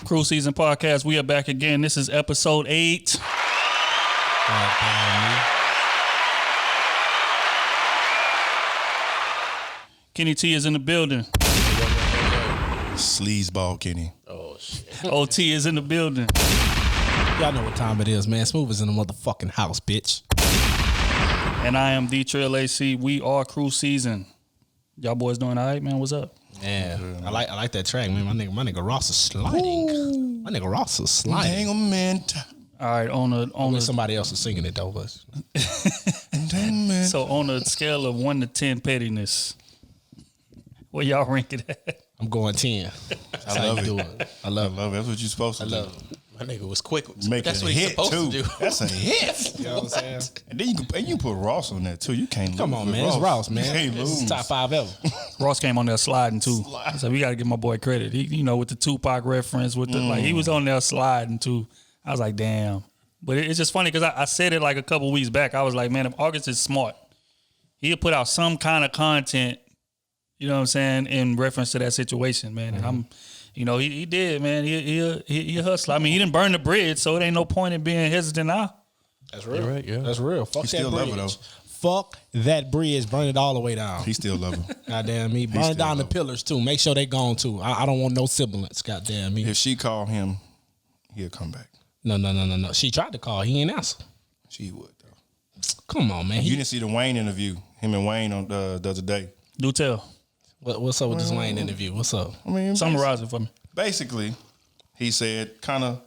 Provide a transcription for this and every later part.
Krew Season Podcast. We are back again. This is episode 8. Kenny T is in the building. Sleazeball Kenny. Oh, shit. OT is in the building. Y'all know what time it is, man. Smooth is in the motherfucking house, bitch. And I am D-Trail AC. We are Krew Season. Y'all boys doing all right, man? What's up? Yeah, I like that track, man. My nigga Ross is sliding. Ooh. My nigga Ross is sliding. Entanglement. All right, on the somebody else is singing it though, but Entanglement. so on a scale of 1 to 10 pettiness, where y'all rank it at? I'm going 10. I love it. I love it. That's what you're supposed to do. My nigga was quick. Make That's it what a he's hit supposed too. to do. That's a hit. You know what I'm saying? And then you put Ross on that too. You can't lose. Come on, with man. It's Ross, man. You can't It's lose. top 5 ever. Ross came on there sliding too. So we got to give my boy credit. He, with the Tupac reference, with the like, he was on there sliding too. I was like, damn. But it's just funny because I said it like a couple weeks back. I was like, man, if August is smart, he'll put out some kind of content, you know what I'm saying, in reference to that situation, man. And I'm, he did, man. He hustle. I mean, he didn't burn the bridge, so it ain't no point in being hesitant now. That's real. You're right, yeah. That's real. Fuck He that still love bridge. her, though. Fuck that bridge. Burn it all the way down. He still love her. Goddamn me. Burn still down the love her. pillars too. Make sure they gone too. I don't want no siblings. Goddamn me. If she called him, he'll come back. No. She tried to call. He ain't answer. She would though. Come on, man. You didn't see the Wayne interview. Him and Wayne on the other day. Do tell. What's up with this Wayne interview? What's up? I mean, Summarize it for me. basically, he said kind of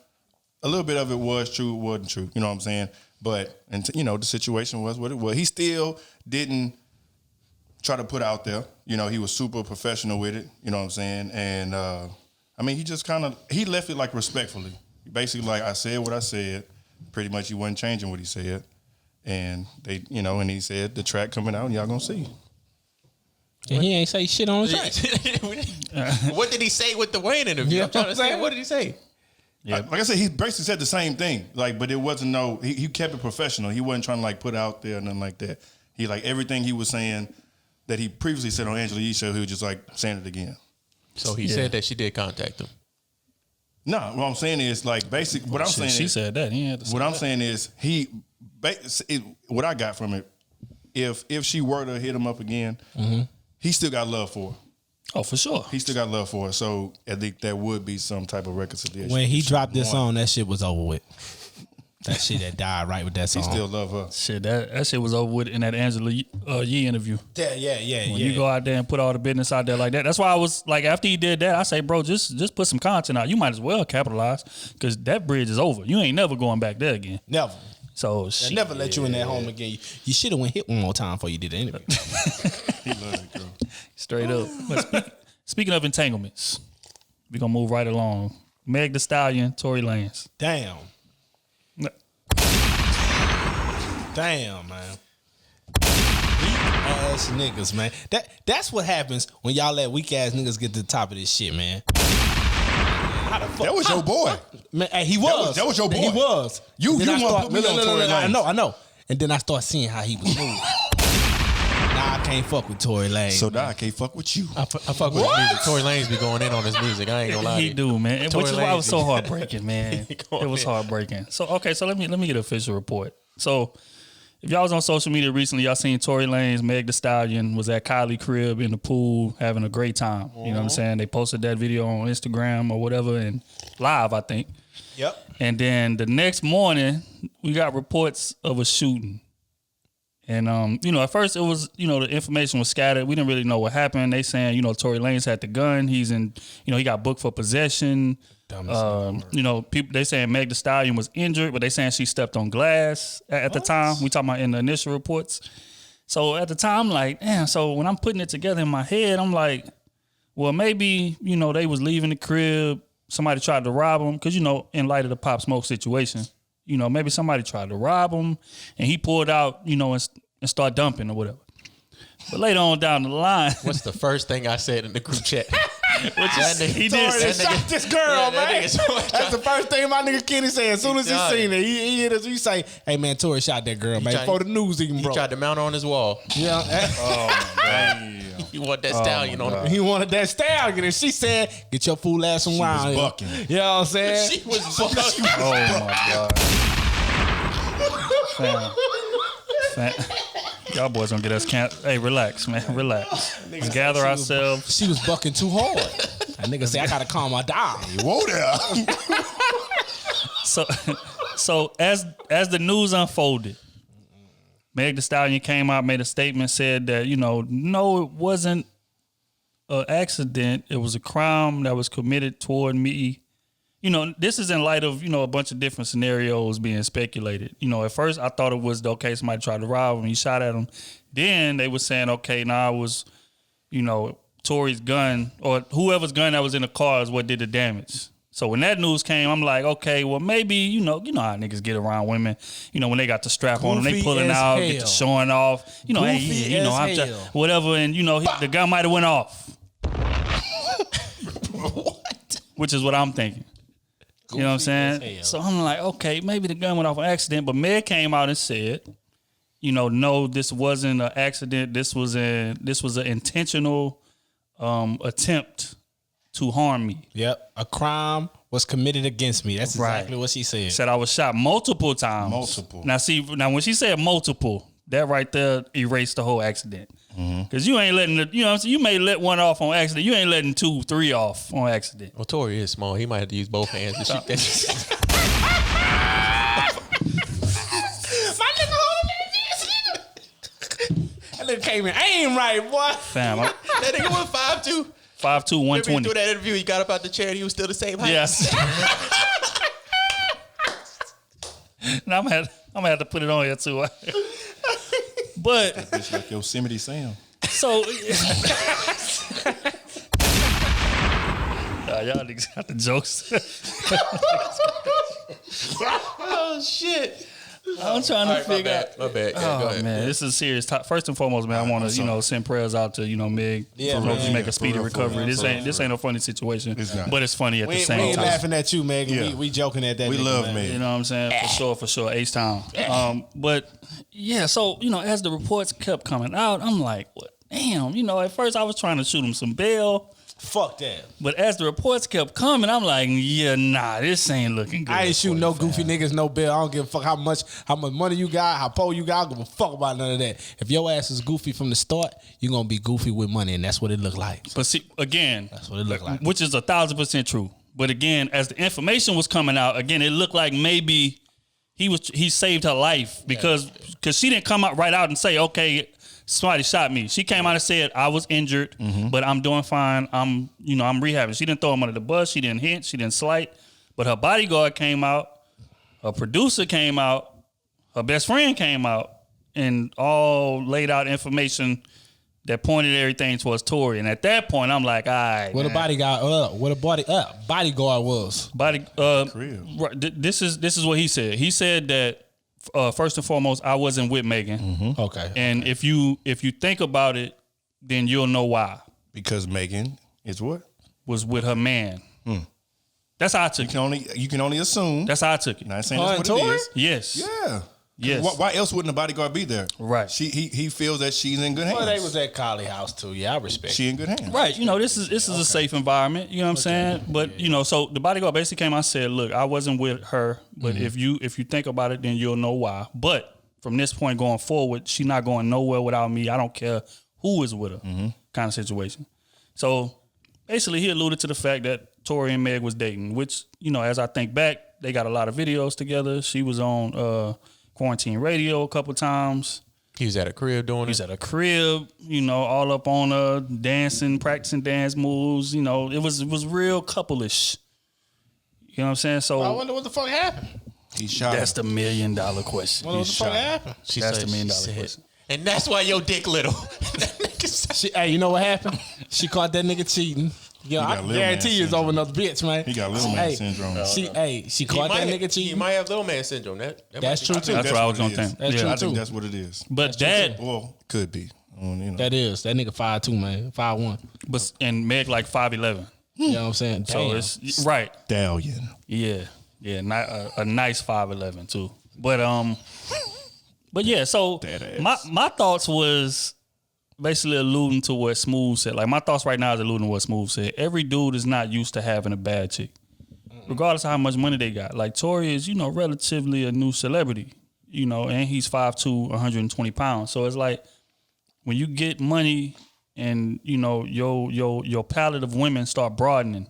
a little bit of it was true, it wasn't true. You know what I'm saying? But, the situation was what it was. He still didn't try to put out there. He was super professional with it. You know what I'm saying? And, he just he left it like respectfully. Basically, like, I said what I said. Pretty much he wasn't changing what he said. And they, and he said the track coming out and y'all gonna see. And he ain't say shit on the track. What did he say with the Wayne interview? Yeah, I'm trying to I'm say, saying. what did he say? Yeah. Like I said, he basically said the same thing. But it wasn't he kept it professional. He wasn't trying to put out there nothing like that. He everything he was saying that he previously said on Angela Yee's show, he was just saying it again. So he said that she did contact him. No, what I'm saying is basic. What I'm saying She is, said that. He had to say what I'm that. saying is what I got from it. If she were to hit him up again, he still got love for her. Oh, for sure. He still got love for her. So I think there would be some type of reconciliation. When he dropped this song, that shit was over with. That shit that died right with that he song. still love her. Shit, that shit was over with in that Angela Yee interview. Yeah. When you go out there and put all the business out there like that. That's why I was like, after he did that, I say, bro, just put some content out. You might as well capitalize because that bridge is over. You ain't never going back there again. Never. So They shit. never let you in that home again. You should have went hit one more time before you did the interview. He loves it, girl. Straight up. But speaking of entanglements, we're going to move right along. Meg the Stallion, Tory Lanez. Damn. Damn, man. Weak ass niggas, man. That's what happens when y'all let weak ass niggas get to the top of this shit, man. How the fuck? That was your boy. Man, hey, he was. That was your boy. He was. You Then I want to start- put me on Tory Lanez. I know. And then I start seeing how he was moving. Nah, I can't fuck with Tory Lanez. So now I can't fuck with you. I fuck with his music. Tory Lanez be going in on his music. I ain't gonna lie. He do, man. Tory Which is why it was Lanez. so heartbreaking, man. He It going was in. heartbreaking. So let me get an official report. So if y'all was on social media recently, y'all seen Tory Lanez, Meg the Stallion was at Kylie crib in the pool having a great time. You know what I'm saying? They posted that video on Instagram or whatever and live, I think. Yep. And then the next morning, we got reports of a shooting. And, at first it was, the information was scattered. We didn't really know what happened. They saying, Tory Lanez had the gun. He's in, he got booked for possession. People, they saying Meg the Stallion was injured, but they saying she stepped on glass at the time. We talking about in the initial reports. So at the time, I'm like, damn. So when I'm putting it together in my head, I'm like, well, maybe, they was leaving the crib. Somebody tried to rob him. Cause, in light of the Pop Smoke situation, maybe somebody tried to rob him and he pulled out, and start dumping or whatever. But later on down the line. What's the first thing I said in the group chat? He Tory did. shot this girl, man. That's the first thing my nigga Kenny said. As soon as he seen it, he hit us. He say, "Hey man, Tory shot that girl, man." Before the news even broke. He tried to mount her on his wall. Yeah. Oh man. He want that stallion on him. He wanted that stallion, and she said, "Get your fool ass some wine." was bucking. You know what I'm saying? She was bucking. Oh my God. Fam. Y'all boys gonna get us Hey, relax, man. Relax. Let's gather ourselves. She was bucking too hard. That nigga say, "I gotta calm my down." Whoa there. So as the news unfolded, Meg Thee Stallion came out, made a statement, said that, no, it wasn't an accident. It was a crime that was committed toward me. This is in light of, a bunch of different scenarios being speculated. At first I thought it was, okay, somebody tried to rob him, he shot at him. Then they were saying, okay, it was, Tory's gun or whoever's gun that was in the car is what did the damage. So when that news came, I'm like, okay, well maybe, you know how niggas get around women. When they got the strap on them, they pulling out, get to showing off. Hey, I'm just whatever, and the gun might have went off. What? Which is what I'm thinking. You know what I'm saying? So I'm like, okay, maybe the gun went off on accident, but Meg came out and said, no, this wasn't an accident. This was an intentional attempt to harm me. Yep, a crime was committed against me. That's exactly what she said. Said I was shot multiple times. Multiple. Now when she said multiple, that right there erased the whole accident. Because you ain't letting you may let one off on accident. You ain't letting 2, 3 off on accident. Well, Tory is small. He might have to use both hands to shoot that shit. My nigga holding that nigga came in aim right, boy. Fam, That nigga was 5'2". 5'2", Remember 120. through that interview, he got up out the chair and he was still the same height. Yes. Now I'm gonna have to put it on here too. But It's like Yosemite Sam. so y'all niggas got the jokes. Oh shit! I'm trying to figure out. My bad. Yeah, go Oh ahead. man, this is serious. First and foremost, man, I want to send prayers out to Meg. Yeah, Hope you man. make a speedy For real, recovery. for real. This ain't no funny situation, It's not. but it's funny at the We same ain't time. laughing at you, Megan. Yeah. We joking at that. We nigga, love man. Meg. You know what I'm saying? For sure, Ace Town. But yeah, so as the reports kept coming out, I'm like, what? Damn, at first I was trying to shoot him some bail. Fuck that. But as the reports kept coming, I'm like, yeah, nah, this ain't looking good. I ain't shooting no goofy niggas, no bill. I don't give a fuck how much money you got, how poor you got. I don't give a fuck about none of that. If your ass is goofy from the start, you're gonna be goofy with money, and that's what it look like. But see, again, That's what it look like. which is 1,000% true. But again, as the information was coming out, again, it looked like maybe he saved her life because she didn't come out right out and say, okay, somebody shot me. She came out and said, I was injured, but I'm doing fine. I'm rehabbing. She didn't throw him under the bus. She didn't hint. She didn't slight. But her bodyguard came out. Her producer came out. Her best friend came out and all laid out information that pointed everything towards Tory. And at that point, I'm like, all right. What a bodyguard bodyguard was. Krew. Right, this is what he said. He said that first and foremost, I wasn't with Megan. Okay. And if you think about it, then you'll know why. Because Megan is what? Was with her man. That's how I took it. You can only assume. That's how I took it. Not saying Her that's and what it Tory? is. Yes. Yeah. Yes. Why else wouldn't the bodyguard be there? Right. He feels that she's in good hands. Well, they was at Carly house too. Yeah, I respect. She in good hands. Right. This is a safe environment. You know what I'm saying? But so the bodyguard basically came out and said, look, I wasn't with her, but if you think about it, then you'll know why. But from this point going forward, she's not going nowhere without me. I don't care who is with her, kind of situation. So basically, he alluded to the fact that Tory and Meg was dating, which, as I think back, they got a lot of videos together. She was on Quarantine Radio a couple times. He was at a crib doing He's it. at a crib, all up on her, dancing, practicing dance moves. It was real couple-ish. You know what I'm saying? So I wonder what the fuck happened. He shot that's her. the $1 million question. What the fuck happened? She That's said- the $1 million she said- question. And that's why your dick little. That nigga said- Hey, you know what happened? She caught that nigga cheating. Yo, got I little guarantee man you it's syndrome. over another bitch, man. He got little man syndrome. She He caught that might- nigga He cheating. might have little man syndrome. That That's might be- true too. That's what I was gonna it is. think. That's Yeah. true I think too. that's what it is. But that, Well, could be. That nigga 5'2", man, 5'1". and Meg like 5'11". You know what I'm saying? So Damn. it's right. Stallion. Yeah, a nice 5'11" too. But yeah. So my thoughts was basically alluding to what Smooth said. Like my thoughts right now is alluding to what Smooth said. Every dude is not used to having a bad chick, regardless of how much money they got. Like Tory is, relatively a new celebrity, and he's 5'2", 120 pounds. So it's like when you get money and your palette of women start broadening,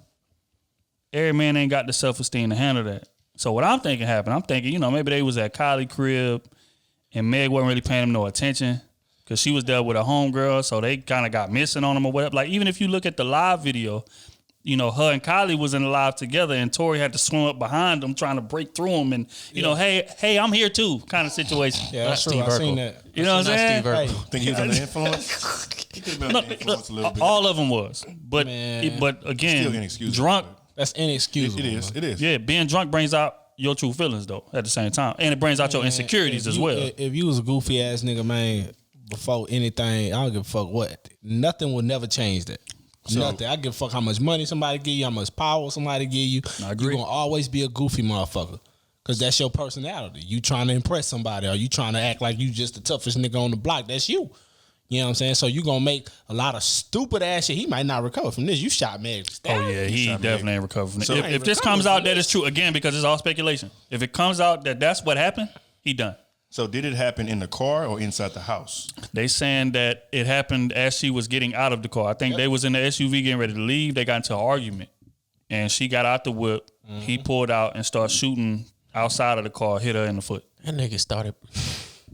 every man ain't got the self-esteem to handle that. So what I'm thinking happened, I'm thinking, maybe they was at Kylie crib and Meg wasn't really paying him no attention because she was there with a homegirl, so they kind of got missing on him or whatever. Like, even if you look at the live video, her and Kylie was in the live together and Tory had to swim up behind them trying to break through him and, hey, I'm here too kind of situation. Yeah, that's true. I seen that. You know what I'm saying? Hey, Think he was under influence? He could have been under influence a little bit. All of them was. But again, Still inexcusable. drunk. That's inexcusable. It is. Yeah, being drunk brings out your true feelings though at the same time. And it brings out your insecurities as well. If you was a goofy ass nigga, man, before anything, I don't give a fuck what. Nothing will never change that. Nothing. I give a fuck how much money somebody give you, how much power somebody give you. I agree. You're going to always be a goofy motherfucker. Because that's your personality. You trying to impress somebody or you trying to act like you just the toughest nigga on the block. That's you. You know what I'm saying? So you going to make a lot of stupid ass shit. He might not recover from this. You shot Meg. Oh, yeah. He definitely ain't recovered from it. So If this comes out that it's true, again, because it's all speculation. If it comes out that that's what happened, he done. So did it happen in the car or inside the house? They saying that it happened as she was getting out of the car. I think they was in the SUV getting ready to leave. They got into an argument. And she got out the whip. Mm-hmm. He pulled out and started shooting outside of the car, hit her in the foot. That nigga started.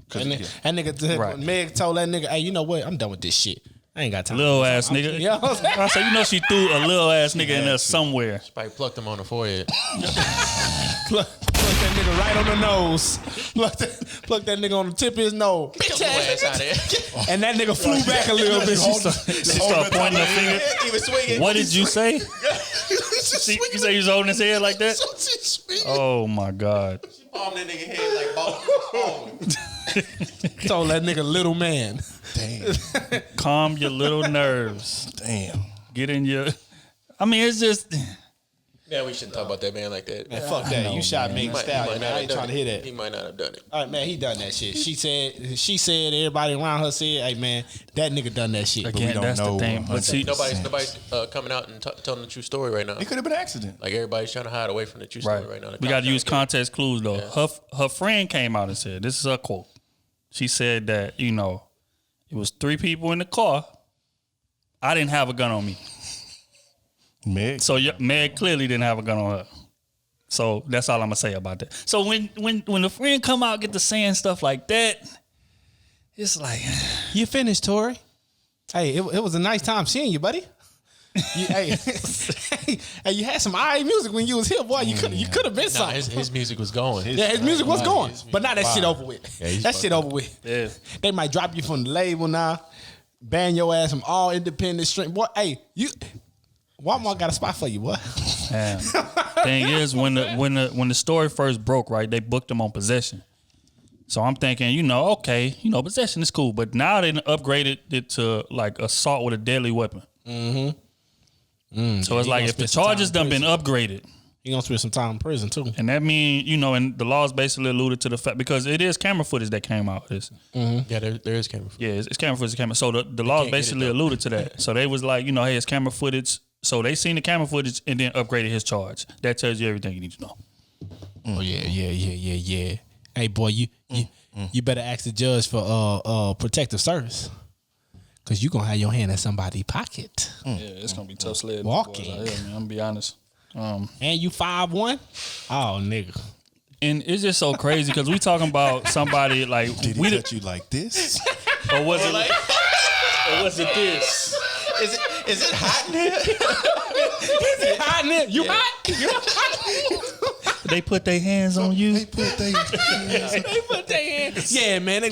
That nigga, right. Meg told that nigga, hey, you know what? I'm done with this shit. I ain't got time. Little ass nigga. You know what I'm saying? I said, she threw a little ass nigga in there somewhere. She probably plucked him on the forehead. Pluck that nigga right on the nose. Pluck that nigga on the tip of his nose. Bitch ass out there. And that nigga flew back a little bit. She started pointing her finger. He was swinging. What did you say? You say he was holding his head like that? Oh my God. She palmed that nigga head like ball. Told that nigga little man. Damn. Calm your little nerves. Damn. Get in your. I mean, it's just. Yeah, we shouldn't talk about that man like that. Man, fuck that. You shot Meg Thee Stallion, man. I ain't trying to hear that. He might not have done it. All right, man, he done that shit. She said, everybody around her said, hey, man, that nigga done that shit. Again, we don't that's know the thing. But see, Nobody's coming out and telling the true story right now. It could have been an accident. Like everybody's trying to hide away from the true story right now. We got to use context clues though. Yeah. Her friend came out and said, this is her quote. She said that, it was 3 people in the car. I didn't have a gun on me. Meg. So Meg clearly didn't have a gun on her. So that's all I'm gonna say about that. So when the friend come out get to saying stuff like that, it's like you finished, Tory. Hey, it was a nice time seeing you, buddy. Hey, you had some alright music when you was here, boy. You could have been something. His music was going. His music was going, but now that shit over with. Yeah, that shit over with. Yeah. They might drop you from the label now, ban your ass from all independent stream. Boy, hey, Walmart got a spot for you, boy. Man. Thing is, when the story first broke, right, they booked him on possession. So I'm thinking, okay, possession is cool, but now they upgraded it to like assault with a deadly weapon. Mm-hmm. So it's like if the charges done been upgraded, he gonna spend some time in prison too. And that mean, and the laws basically alluded to the fact because it is camera footage that came out. Yeah, there is camera footage. Yeah, it's camera footage. So the laws basically alluded to that. So they was like, hey, it's camera footage. So they seen the camera footage and then upgraded his charge. That tells you everything you need to know. Oh yeah. Hey boy, you better ask the judge for protective service. Cause you gonna have your hand in somebody's pocket. Yeah, it's gonna be tough sledding. Walking. Here, man, I'm gonna be honest. And you 5'1"? Oh nigga. And it's just so crazy because we talking about somebody like Did he touch you like this? Or was it like or was it this? Is it hot in here? Is it hot in here? You hot? You hot? They put their hands on you. They put their hands. Yeah, man. They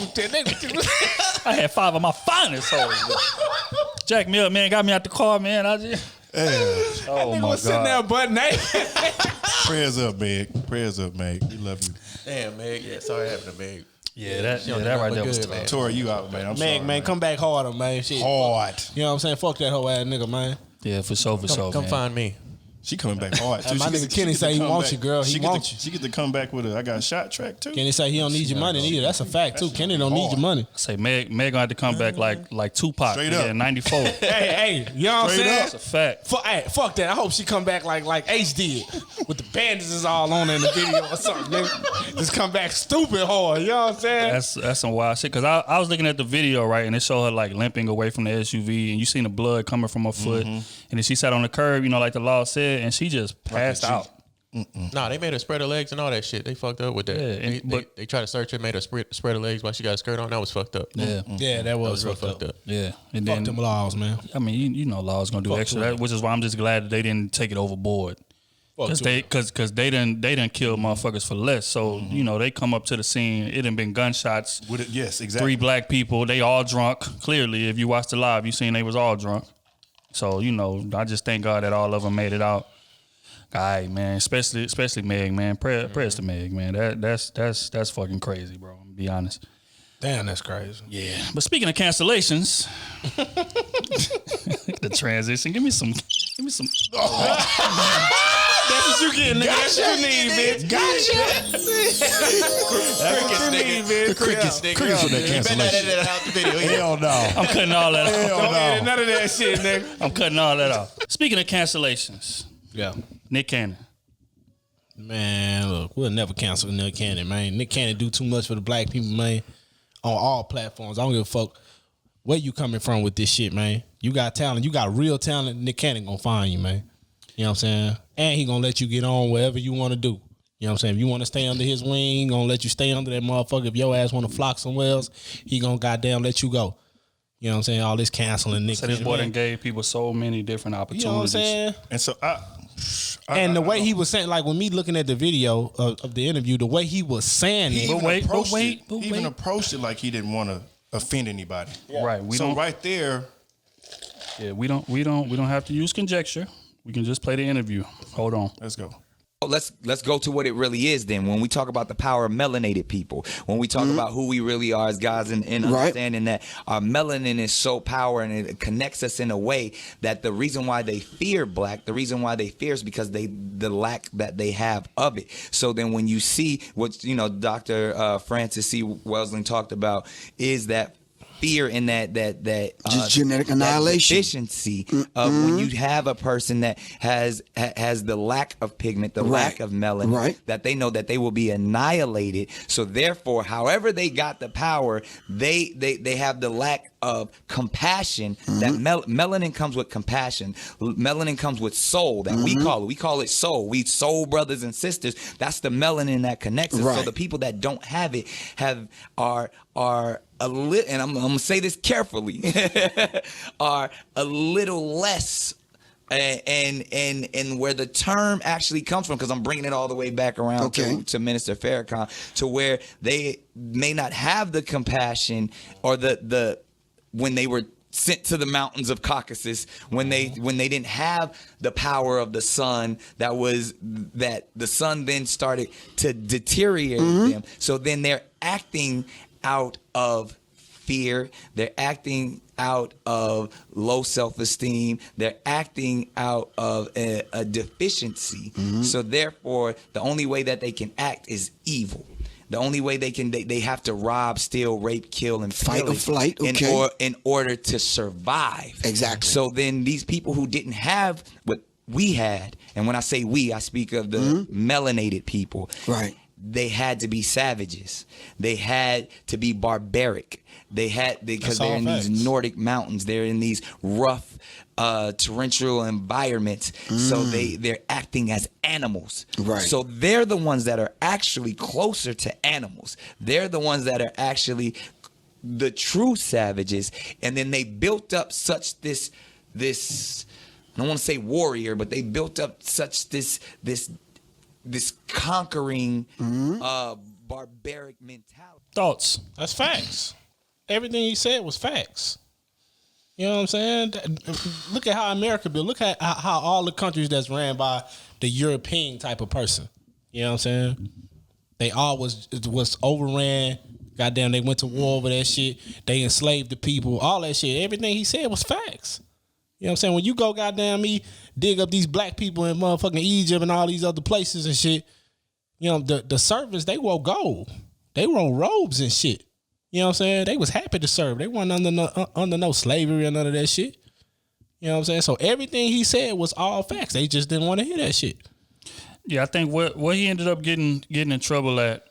I had 5 of my finest hoes. Jack me up, man. Got me out the car, man. Oh that my was sitting there butt naked. Prayers up, Meg. Prayers up, Meg. We love you. Damn, Meg. Yeah, sorry happened to Meg. Yeah, that right there was tough. Tory, you out, man. I'm sorry, man. Come back harder, man. Shit. Hard. You know what I'm saying? Fuck that whole ass nigga, man. Yeah, for sure, Come man. find me. She coming back hard too. My nigga Kenny say he wants you, girl. He wants you. She get to come back with I got a shot track too. Kenny say he don't need your money neither. That's a fact too. Kenny don't need your money. I say Meg gonna have to come back like Tupac. Straight up. Yeah, 94. Hey, you know what I'm Straight saying? up. That's a fact. Fuck that. I hope she come back like H did, with the bandages all on in the video or something. Nigga. Just come back stupid hard. You know what I'm saying? That's some wild shit. Cause I was looking at the video, right, and it showed her like limping away from the SUV, and you seen the blood coming from her foot, and then she sat on the curb, like the law said, and she just passed out. Nah, they made her spread her legs and all that shit. They fucked up with that. Yeah, they tried to search her, made her spread her legs while she got a skirt on. That was fucked up. Yeah, Yeah, that was real fucked up. yeah, and Fuck then them laws, man. I mean, law's gonna do Fuck extra, them. which is why I'm just glad that they didn't take it overboard. Cause they done kill motherfuckers for less. So they come up to the scene. It done been gunshots. Yes, exactly. 3 black people. They all drunk. Clearly, if you watched the live, you seen they was all drunk. So I just thank God that all of them made it out. All right, man. Especially Meg, man. Prayers to Meg, man. That's fucking crazy, bro. I'm gonna be honest. Damn, that's crazy. Yeah. But speaking of cancellations, the transition. Give me some. That's what you getting, nigga. That's what you need, bitch. The crickets, nigga. Crickets with that You better cancellation. edit that out the video. Hell no. I'm cutting all that off. Don't edit none of that shit, nigga. I'm cutting all that off. Speaking of cancellations, Yeah. Nick Cannon. Man, look, we'll never cancel Nick Cannon, man. Nick Cannon do too much for the black people, man, on all platforms. I don't give a fuck where you coming from with this shit, man. You got talent. You got real talent. Nick Cannon gonna find you, man. You know what I'm saying? And he gonna let you get on wherever you want to do. You know what I'm saying? If you want to stay under his wing, he gonna let you stay under that motherfucker. If your ass want to flock somewhere else, he gonna goddamn let you go. You know what I'm saying? All this canceling Nick So this Cannon, boy man. done gave people so many different You opportunities. know what I'm saying? And so And the way he was saying, like, when me looking at the video of the interview, the way he was saying he it. even approached it like he didn't want to offend anybody. Right. We So don't. right there, Yeah. We don't have to use conjecture. We can just play the interview. Hold on. let's go. Let's go to what it really is then. When we talk about the power of melanated people, when we talk about who we really are as guys and understanding that our melanin is so powerful and it connects us in a way that the reason why they fear black, the reason why they fear is because the lack that they have of it. So then when you see what, Dr. Francis C. Welsing talked about is that fear in that just genetic annihilation. that deficiency of when you have a person that has the lack of pigment, the lack of melanin, that they know that they will be annihilated. So therefore, however they got the power, they have the lack of compassion. That melanin comes with compassion. Melanin comes with soul that we call it soul. We soul brothers and sisters. That's the melanin that connects us. So the people that don't have it are a little, and I'm gonna say this carefully, are a little less. And where the term actually comes from, because I'm bringing it all the way back around to Minister Farrakhan, to where they may not have the compassion or the when they were sent to the mountains of Caucasus, when they didn't have the power of the sun, that the sun then started to deteriorate them. So then they're acting out of fear. They're acting out of low self-esteem. They're acting out of a deficiency. So therefore, the only way that they can act is evil. The only way they have to rob, steal, rape, kill, and Fight or flight, in order to survive. Exactly. So then these people who didn't have what we had, and when I say we, I speak of the melanated people. Right. They had to be savages. They had to be barbaric. Because they're in these Nordic mountains. They're in these rough, torrential environments. So they're acting as animals. Right. So they're the ones that are actually closer to animals. They're the ones that are actually the true savages. And then they built up such this I don't want to say warrior, but they built up such this conquering barbaric mentality. Thoughts? That's facts. Everything he said was facts. You know what I'm saying? Look at how America built. Look at how all the countries that's ran by the European type of person. You know what I'm saying? They all was overran. Goddamn, they went to war over that shit. They enslaved the people. All that shit. Everything he said was facts. You know what I'm saying? When you go goddamn me dig up these black people in motherfucking Egypt and all these other places and shit, you know, the servants, they wore gold. They wore robes and shit. You know what I'm saying? They was happy to serve. They weren't under no slavery or none of that shit. You know what I'm saying? So everything he said was all facts. They just didn't want to hear that shit. Yeah, I think what he ended up getting in trouble at,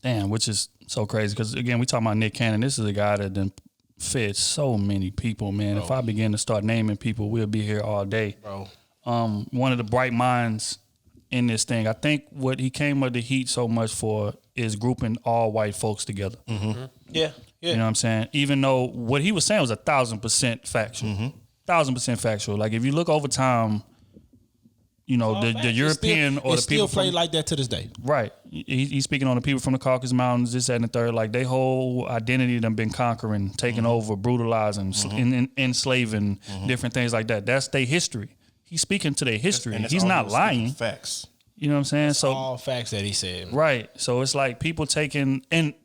which is so crazy because again we talking about Nick Cannon. This is a guy that done fed so many people, man. If I begin to start naming people, we'll be here all day, bro. One of the bright minds in this thing. I think what he came under heat so much for is grouping all white folks together. Mm-hmm. Yeah. You know what I'm saying? Even though what he was saying was 1,000% factual. 1,000% factual. Like if you look over time, you know, the European or the people still play like that to this day. Right. He's speaking on the people from the Caucasus Mountains, this, that, and the third. Like, their whole identity done been conquering, taking over, brutalizing, enslaving, different things like that. That's their history. He's speaking to their history. He's not lying. Facts. You know what I'm saying? That's so all facts that he said. Right. So it's like people taking, and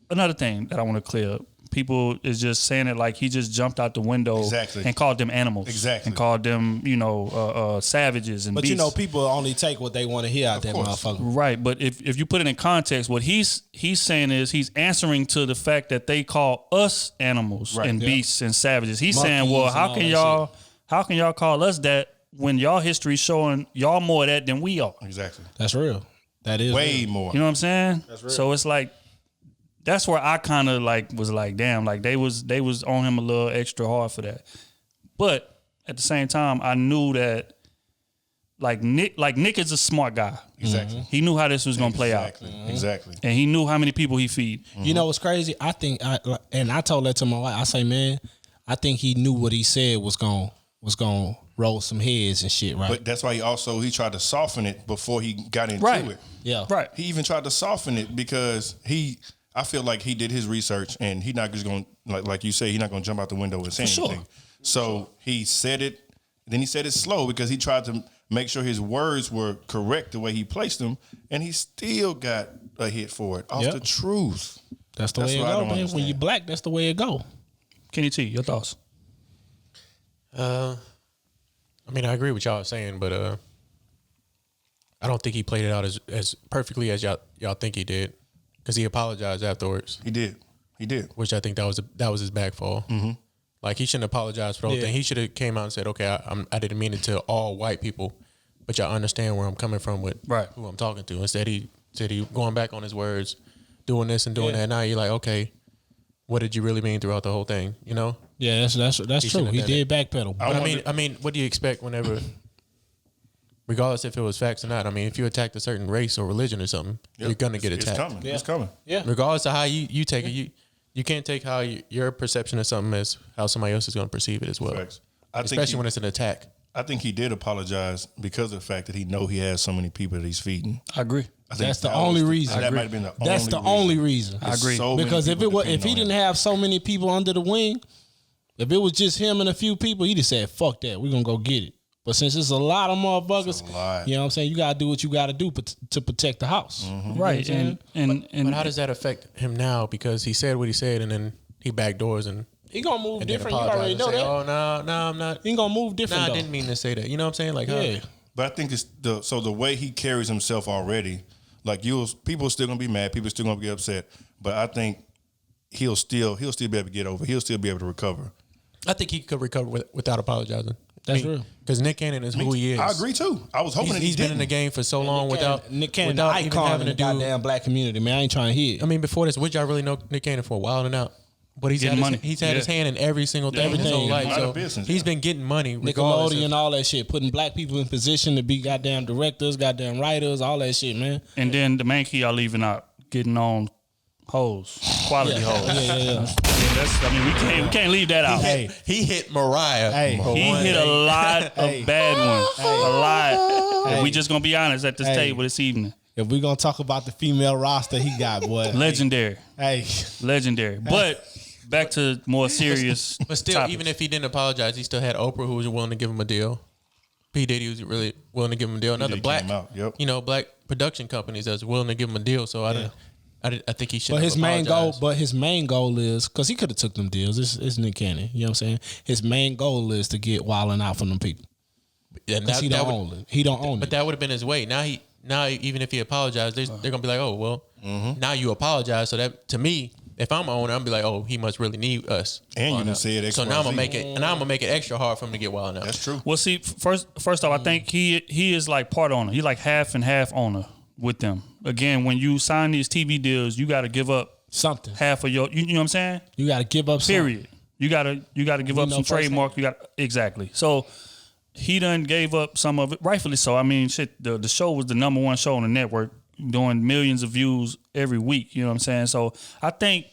another thing that I want to clear up. People is just saying it like he just jumped out the window and called them animals. Exactly. And called them, you know, savages and But beasts. you know, people only take what they want to hear out that motherfucker. Right. But if you put it in context, what he's saying is he's answering to the fact that they call us animals and beasts and savages. He's Monkeys saying, well, how can y'all call us that when y'all history showing y'all more of that than we are? Exactly. That's real. That is way real. more. You know what I'm saying? That's real. So it's like, that's where I kind of like was like, damn, like they was on him a little extra hard for that. But at the same time, I knew that like Nick is a smart guy. Exactly. He knew how this was gonna play out. Exactly. And he knew how many people he feed. You know what's crazy? I think I told that to my wife. I say, man, I think he knew what he said was gonna roll some heads and shit, right? But that's why he tried to soften it before he got into it. Yeah. Right. He even tried to soften it because I feel like he did his research and he's not just going to, like you say, he's not going to jump out the window and say anything. So he said it, then he said it slow because he tried to make sure his words were correct the way he placed them, and he still got a hit for it off the truth. That's the way it go, man. When you black, that's the way it go. Kenny T, your thoughts? I mean, I agree with y'all saying, but I don't think he played it out as perfectly as y'all think he did. Because he apologized afterwards. He did. Which I think that was his backfall. Mm-hmm. Like he shouldn't apologize for the whole thing. He should have came out and said, "Okay, I didn't mean it to all white people, but y'all understand where I'm coming from with who I'm talking to." Instead, he said he going back on his words, doing this and doing that. Now you're like, okay, what did you really mean throughout the whole thing? You know? Yeah, that's true. He did backpedal. But I mean, what do you expect whenever? Regardless if it was facts or not. I mean, if you attacked a certain race or religion or something, you're going to get attacked. It's coming. Yeah. Regardless of how you take it, you can't take how your perception of something as how somebody else is going to perceive it as well. Facts. Especially when it's an attack. I think he did apologize because of the fact that he know he has so many people that he's feeding. I agree. That's the only reason. That might have been the only That's the only reason. I agree. Because if he didn't have so many people under the wing, if it was just him and a few people, he'd have said, fuck that, we're going to go get it. But since it's a lot of motherfuckers, you know what I'm saying, you got to do what you got to do to protect the house. Mm-hmm. Right. But how does that affect him now? Because he said what he said and then he backdoors and he going to move different. You already know that. Oh, no, I'm not. He going to move different, I didn't mean to say that. You know what I'm saying? Like, yeah. But I think it's the way he carries himself already, like people are still going to be mad. People are still going to get upset. But I think he'll still be able to get over. He'll still be able to recover. I think he could recover without apologizing. That's real. Because Nick Cannon is who he is. I agree too. I was hoping he's been in the game for so long without Nick Cannon, without the even icon having in the to do. goddamn black community, man. I ain't trying to hear. I mean, before this, would y'all really know Nick Cannon for a while and out? But he's had his hand in every single thing his whole life. So he's been getting money. Nickelodeon, all that shit, putting black people in position to be goddamn directors, goddamn writers, all that shit, man. And then the main key y'all leaving out, getting on hoes, quality hoes. Yeah. I mean, we can't leave that out. He hit Mariah. He hit a lot of bad ones. A lot. And we just gonna be honest at this table this evening. If we gonna talk about the female roster he got, boy. Legendary. Legendary. But back to more serious. But still, topics. even if he didn't apologize, he still had Oprah who was willing to give him a deal. P. Diddy was really willing to give him a deal. Another black, black production companies that's willing to give him a deal. So I I think he should. But his main goal is because he could have took them deals. It's Nick Cannon. You know what I'm saying? His main goal is to get Wildin' Out from them people. Because he don't own it. He don't own it. But that would have been his way. Now even if he apologized, they're gonna be like, oh well, now you apologize. So that to me, if I'm an owner, I'm gonna be like, oh, he must really need us. And you done said XYZ. So now I'm gonna make it, and I'm gonna make it extra hard for him to get Wildin' Out. That's true. Well, see, first off, I think he is like part owner. He like half and half owner with them. Again, when you sign these TV deals, you got to give up something. Half of your, you know what I'm saying? You got to give up. Period. Something. You got to give up some trademark. Exactly. So he done gave up some of it, rightfully so. I mean, shit, the show was the number one show on the network, doing millions of views every week. You know what I'm saying? So I think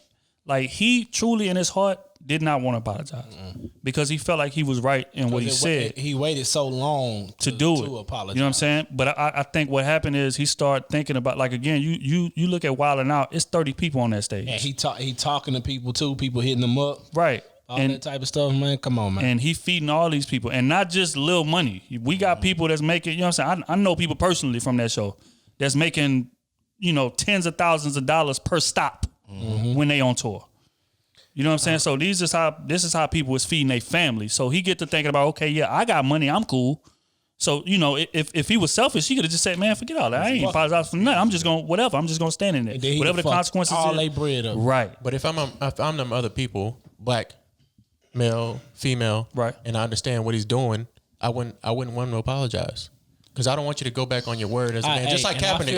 like he truly in his heart did not want to apologize because he felt like he was right in what he said. He waited so long to do it. Apologize. You know what I'm saying? But I think what happened is he started thinking about, like, again, you look at Wildin' Out, it's 30 people on that stage. And he talking to people too, people hitting him up. Right. All that type of stuff, man. Come on, man. And he feeding all these people. And not just little money. We got people that's making, you know what I'm saying? I know people personally from that show that's making, tens of thousands of dollars per stop when they on tour. You know what I'm saying? So this is how people is feeding their family. So he get to thinking about, okay, yeah, I got money, I'm cool. So, if he was selfish, he could have just said, man, forget all that. I ain't apologize for nothing. I'm just going to stand in there. Whatever the consequences all is. they bread up. Right. But if I'm them other people, black, male, female, right, and I understand what he's doing, I wouldn't want him to apologize. Because I don't want you to go back on your word as a man. Just like Kaepernick.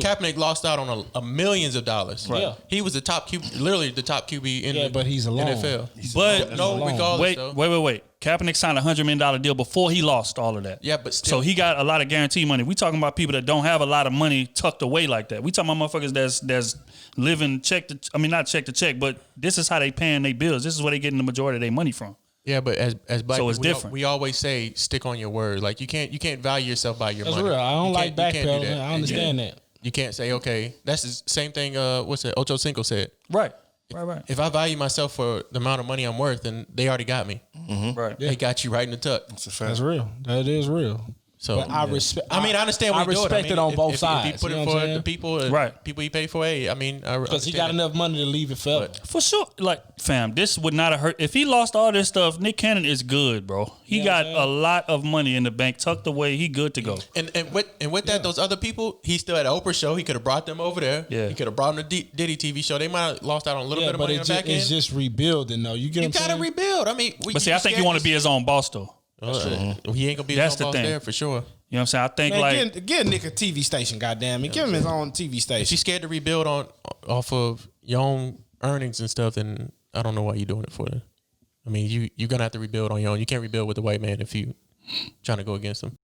Kaepernick lost out on millions of dollars. Right. Yeah. He was the top QB, literally the top QB in the but he's alone. NFL. But regardless, wait. Kaepernick signed a $100 million deal before he lost all of that. Yeah, but still. So he got a lot of guarantee money. We talking about people that don't have a lot of money tucked away like that. We talking about motherfuckers that's living not check to check, but this is how they paying their bills. This is where they getting the majority of their money from. Yeah, but as black so people, it's different. We always say stick on your word. Like you can't value yourself by your money. That's real. I don't like backpedaling. Do I understand that. You can't say, okay, that's the same thing. What's that? Ocho Cinco said. Right. If I value myself for the amount of money I'm worth, then they already got me. Right. They got you right in the tuck. That's real. That is real. So but I respect. I understand. I respect it on both sides. If he put it for the people, people he paid for. Because he got enough money to leave it forever. For sure. Like, fam, this would not have hurt. If he lost all this stuff, Nick Cannon is good, bro. He got a lot of money in the bank tucked away. He good to go. And with that, those other people, he still had an Oprah show. He could have brought them over there. Yeah. He could have brought them to Diddy TV show. They might have lost out on a little bit of money in the back end. It's just rebuilding, though. You gotta rebuild. I mean, but see, I think you want to be his own boss, though. He ain't gonna be his own boss there for sure. You know what I'm saying? I think give Nick a TV station, goddamn it. Give him his own TV station. If you're scared to rebuild off of your own earnings and stuff, then I don't know why you're doing it for them. I mean, you're gonna have to rebuild on your own. You can't rebuild with the white man if you trying to go against him.